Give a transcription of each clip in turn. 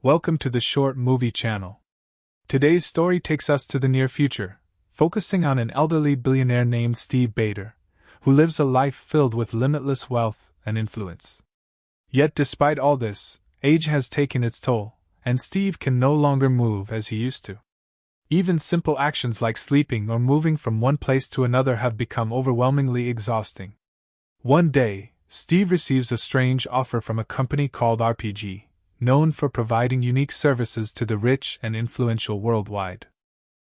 Welcome to the Short Movie Channel. Today's story takes us to the near future, focusing on an elderly billionaire named Steve Bader, who lives a life filled with limitless wealth and influence. Yet despite all this, age has taken its toll, and Steve can no longer move as he used to. Even simple actions like sleeping or moving from one place to another have become overwhelmingly exhausting. One day, Steve receives a strange offer from a company called RPG, known for providing unique services to the rich and influential worldwide.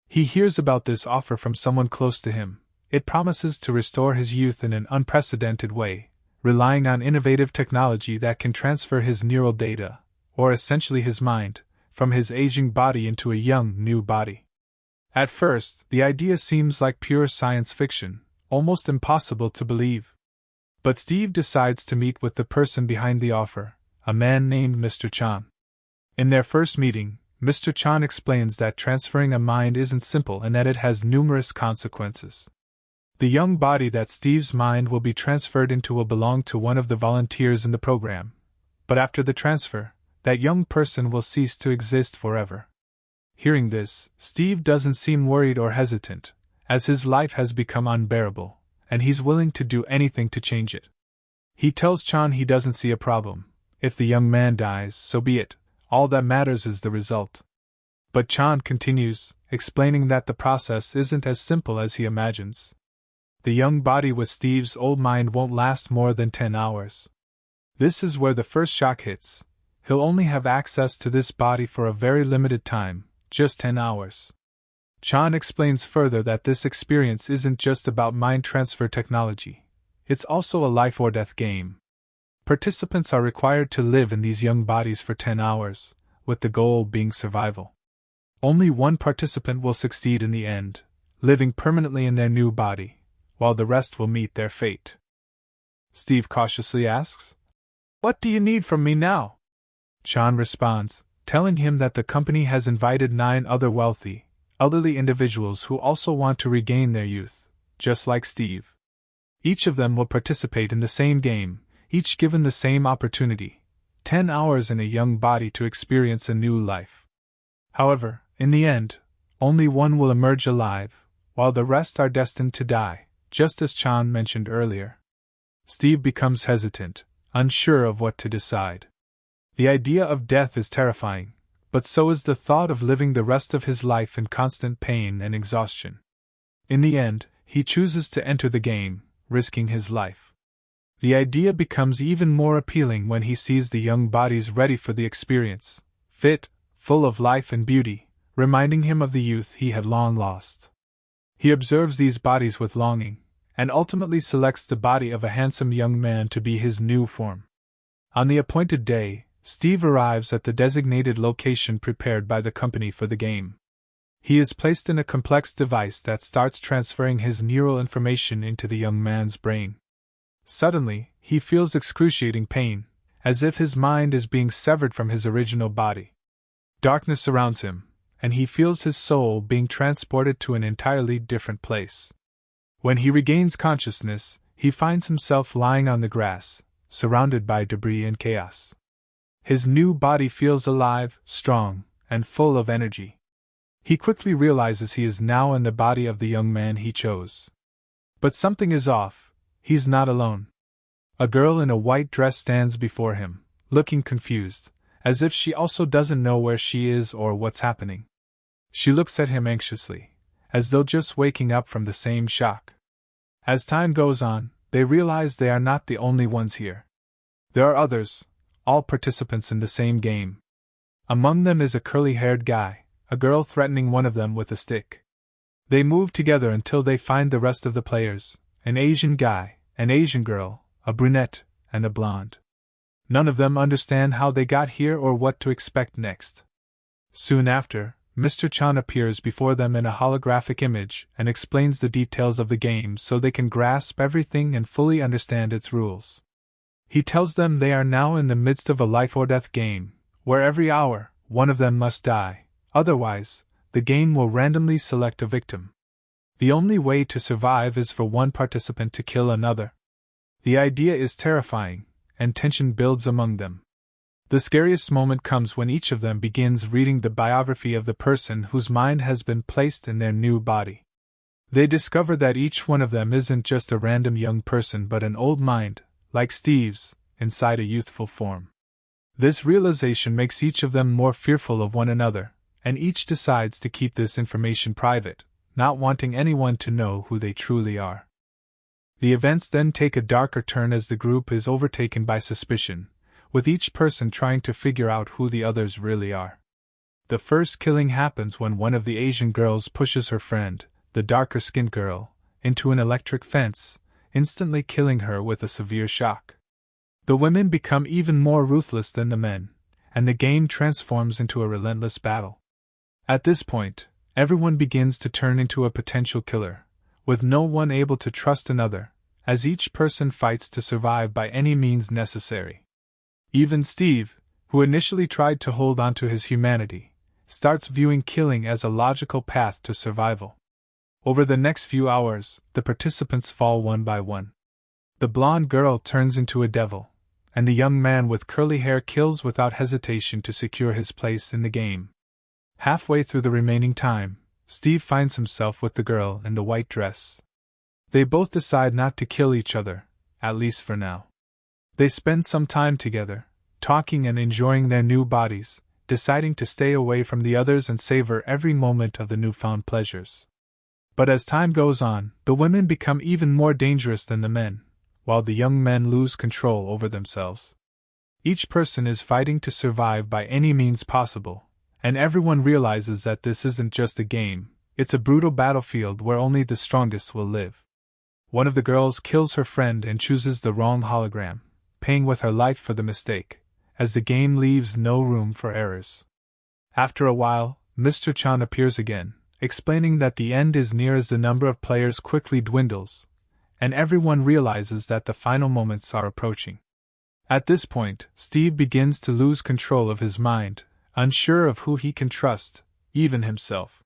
He hears about this offer from someone close to him. It promises to restore his youth in an unprecedented way, relying on innovative technology that can transfer his neural data, or essentially his mind, from his aging body into a young, new body. At first, the idea seems like pure science fiction, almost impossible to believe. But Steve decides to meet with the person behind the offer, a man named Mr. Chan. In their first meeting, Mr. Chan explains that transferring a mind isn't simple and that it has numerous consequences. The young body that Steve's mind will be transferred into will belong to one of the volunteers in the program, but after the transfer, that young person will cease to exist forever. Hearing this, Steve doesn't seem worried or hesitant, as his life has become unbearable, and he's willing to do anything to change it. He tells Chan he doesn't see a problem. If the young man dies, so be it. All that matters is the result. But Chan continues, explaining that the process isn't as simple as he imagines. The young body with Steve's old mind won't last more than 10 hours. This is where the first shock hits. He'll only have access to this body for a very limited time, just 10 hours. Chan explains further that this experience isn't just about mind transfer technology. It's also a life or death game. Participants are required to live in these young bodies for 10 hours, with the goal being survival. Only one participant will succeed in the end, living permanently in their new body, while the rest will meet their fate. Steve cautiously asks, "What do you need from me now?" Chan responds, telling him that the company has invited 9 other wealthy, elderly individuals who also want to regain their youth, just like Steve. Each of them will participate in the same game, each given the same opportunity, 10 hours in a young body to experience a new life. However, in the end, only one will emerge alive, while the rest are destined to die, just as Chan mentioned earlier. Steve becomes hesitant, unsure of what to decide. The idea of death is terrifying, but so is the thought of living the rest of his life in constant pain and exhaustion. In the end, he chooses to enter the game, risking his life. The idea becomes even more appealing when he sees the young bodies ready for the experience, fit, full of life and beauty, reminding him of the youth he had long lost. He observes these bodies with longing, and ultimately selects the body of a handsome young man to be his new form. On the appointed day, Steve arrives at the designated location prepared by the company for the game. He is placed in a complex device that starts transferring his neural information into the young man's brain. Suddenly, he feels excruciating pain, as if his mind is being severed from his original body. Darkness surrounds him, and he feels his soul being transported to an entirely different place. When he regains consciousness, he finds himself lying on the grass, surrounded by debris and chaos. His new body feels alive, strong, and full of energy. He quickly realizes he is now in the body of the young man he chose. But something is off. He's not alone. A girl in a white dress stands before him, looking confused, as if she also doesn't know where she is or what's happening. She looks at him anxiously, as though just waking up from the same shock. As time goes on, they realize they are not the only ones here. There are others, all participants in the same game. Among them is a curly-haired guy, a girl threatening one of them with a stick. They move together until they find the rest of the players, an Asian guy, an Asian girl, a brunette, and a blonde. None of them understand how they got here or what to expect next. Soon after, Mr. Chan appears before them in a holographic image and explains the details of the game so they can grasp everything and fully understand its rules. He tells them they are now in the midst of a life-or-death game, where every hour, one of them must die, otherwise, the game will randomly select a victim. The only way to survive is for one participant to kill another. The idea is terrifying, and tension builds among them. The scariest moment comes when each of them begins reading the biography of the person whose mind has been placed in their new body. They discover that each one of them isn't just a random young person but an old mind, like Steve's, inside a youthful form. This realization makes each of them more fearful of one another, and each decides to keep this information private, not wanting anyone to know who they truly are. The events then take a darker turn as the group is overtaken by suspicion, with each person trying to figure out who the others really are. The first killing happens when one of the Asian girls pushes her friend, the darker-skinned girl, into an electric fence, instantly killing her with a severe shock. The women become even more ruthless than the men, and the game transforms into a relentless battle. At this point, everyone begins to turn into a potential killer, with no one able to trust another, as each person fights to survive by any means necessary. Even Steve, who initially tried to hold on to his humanity, starts viewing killing as a logical path to survival. Over the next few hours, the participants fall one by one. The blonde girl turns into a devil, and the young man with curly hair kills without hesitation to secure his place in the game. Halfway through the remaining time, Steve finds himself with the girl in the white dress. They both decide not to kill each other, at least for now. They spend some time together, talking and enjoying their new bodies, deciding to stay away from the others and savor every moment of the newfound pleasures. But as time goes on, the women become even more dangerous than the men, while the young men lose control over themselves. Each person is fighting to survive by any means possible, and everyone realizes that this isn't just a game, it's a brutal battlefield where only the strongest will live. One of the girls kills her friend and chooses the wrong hologram, paying with her life for the mistake, as the game leaves no room for errors. After a while, Mr. Chan appears again, explaining that the end is near as the number of players quickly dwindles, and everyone realizes that the final moments are approaching. At this point, Steve begins to lose control of his mind, unsure of who he can trust, even himself.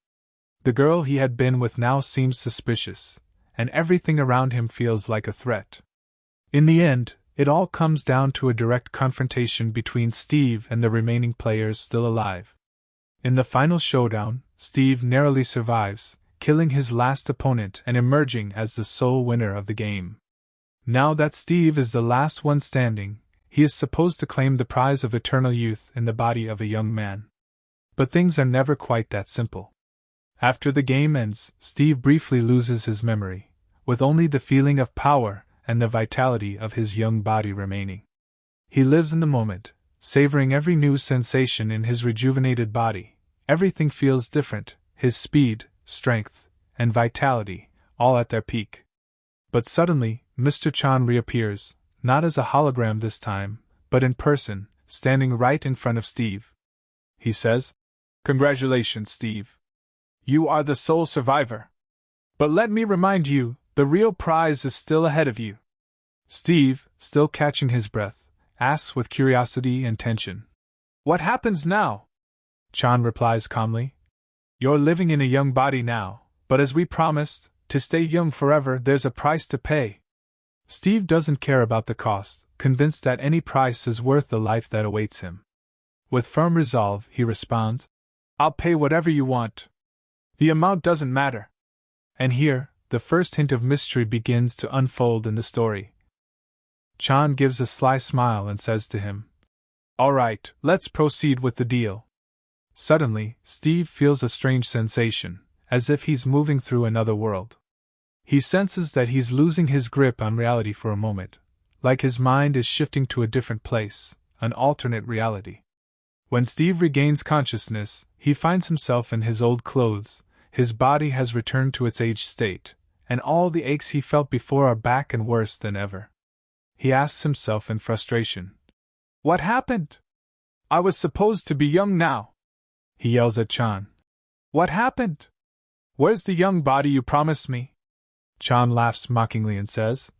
The girl he had been with now seems suspicious, and everything around him feels like a threat. In the end, it all comes down to a direct confrontation between Steve and the remaining players still alive. In the final showdown, Steve narrowly survives, killing his last opponent and emerging as the sole winner of the game. Now that Steve is the last one standing, he is supposed to claim the prize of eternal youth in the body of a young man. But things are never quite that simple. After the game ends, Steve briefly loses his memory, with only the feeling of power and the vitality of his young body remaining. He lives in the moment, savoring every new sensation in his rejuvenated body. Everything feels different, his speed, strength, and vitality, all at their peak. But suddenly, Mr. Chan reappears, not as a hologram this time, but in person, standing right in front of Steve. He says, "Congratulations, Steve. You are the sole survivor. But let me remind you, the real prize is still ahead of you." Steve, still catching his breath, asks with curiosity and tension, "What happens now?" Chan replies calmly, "You're living in a young body now, but as we promised, to stay young forever there's a price to pay." Steve doesn't care about the cost, convinced that any price is worth the life that awaits him. With firm resolve, he responds, "I'll pay whatever you want. The amount doesn't matter." And here, the first hint of mystery begins to unfold in the story. Chan gives a sly smile and says to him, "All right, let's proceed with the deal." Suddenly, Steve feels a strange sensation, as if he's moving through another world. He senses that he's losing his grip on reality for a moment, like his mind is shifting to a different place, an alternate reality. When Steve regains consciousness, he finds himself in his old clothes, his body has returned to its aged state, and all the aches he felt before are back and worse than ever. He asks himself in frustration, "What happened? I was supposed to be young now." He yells at Chan, "What happened? Where's the young body you promised me?" Chan laughs mockingly and says,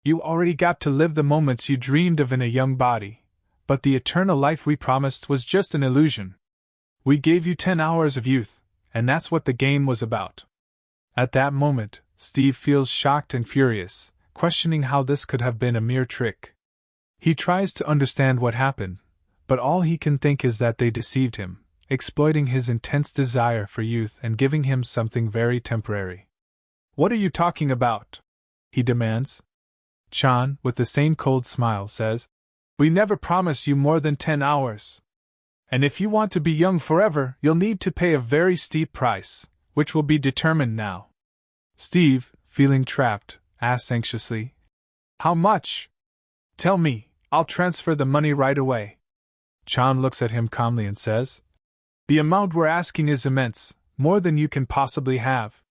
"You already got to live the moments you dreamed of in a young body, but the eternal life we promised was just an illusion. We gave you 10 hours of youth, and that's what the game was about." At that moment, Steve feels shocked and furious, questioning how this could have been a mere trick. He tries to understand what happened, but all he can think is that they deceived him, exploiting his intense desire for youth and giving him something very temporary. "What are you talking about?" he demands. Chan, with the same cold smile, says, "We never promise you more than 10 hours. And if you want to be young forever, you'll need to pay a very steep price, which will be determined now." Steve, feeling trapped, asks anxiously, "How much?" "Tell me, I'll transfer the money right away." Chan looks at him calmly and says, "The amount we're asking is immense, more than you can possibly have.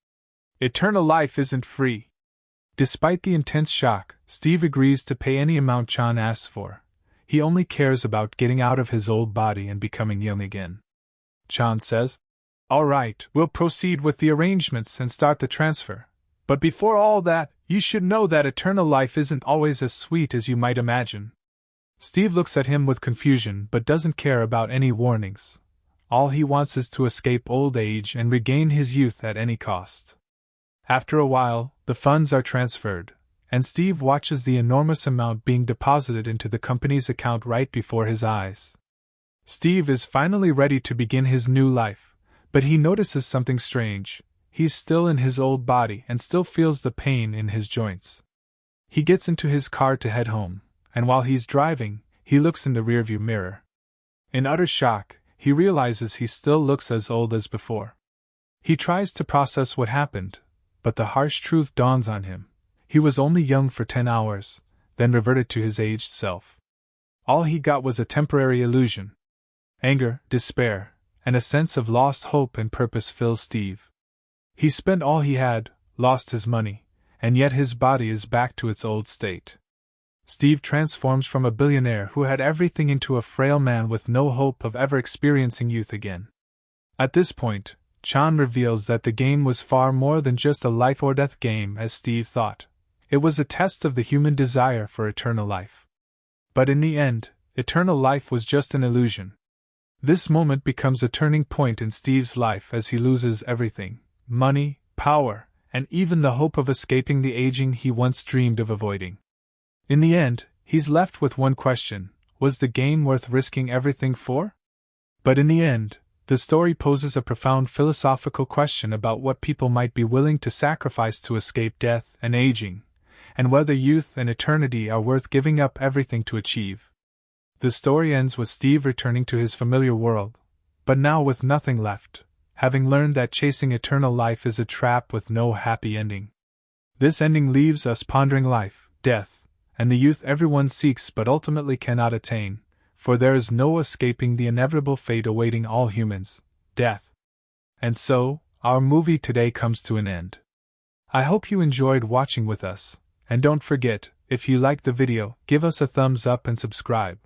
Eternal life isn't free." Despite the intense shock, Steve agrees to pay any amount Chan asks for. He only cares about getting out of his old body and becoming young again. Chan says, "All right, we'll proceed with the arrangements and start the transfer. But before all that, you should know that eternal life isn't always as sweet as you might imagine." Steve looks at him with confusion but doesn't care about any warnings. All he wants is to escape old age and regain his youth at any cost. After a while, the funds are transferred, and Steve watches the enormous amount being deposited into the company's account right before his eyes. Steve is finally ready to begin his new life, but he notices something strange. He's still in his old body and still feels the pain in his joints. He gets into his car to head home, and while he's driving, he looks in the rearview mirror. In utter shock, he realizes he still looks as old as before. He tries to process what happened, but the harsh truth dawns on him. He was only young for 10 hours, then reverted to his aged self. All he got was a temporary illusion. Anger, despair, and a sense of lost hope and purpose fills Steve. He spent all he had, lost his money, and yet his body is back to its old state. Steve transforms from a billionaire who had everything into a frail man with no hope of ever experiencing youth again. At this point, Chan reveals that the game was far more than just a life-or-death game as Steve thought. It was a test of the human desire for eternal life. But in the end, eternal life was just an illusion. This moment becomes a turning point in Steve's life as he loses everything: money, power, and even the hope of escaping the aging he once dreamed of avoiding. In the end, he's left with one question: was the game worth risking everything for? But in the end, the story poses a profound philosophical question about what people might be willing to sacrifice to escape death and aging, and whether youth and eternity are worth giving up everything to achieve. The story ends with Steve returning to his familiar world, but now with nothing left, having learned that chasing eternal life is a trap with no happy ending. This ending leaves us pondering life, death, and the youth everyone seeks but ultimately cannot attain, for there is no escaping the inevitable fate awaiting all humans: death. And so, our movie today comes to an end. I hope you enjoyed watching with us, and don't forget, if you liked the video, give us a thumbs up and subscribe.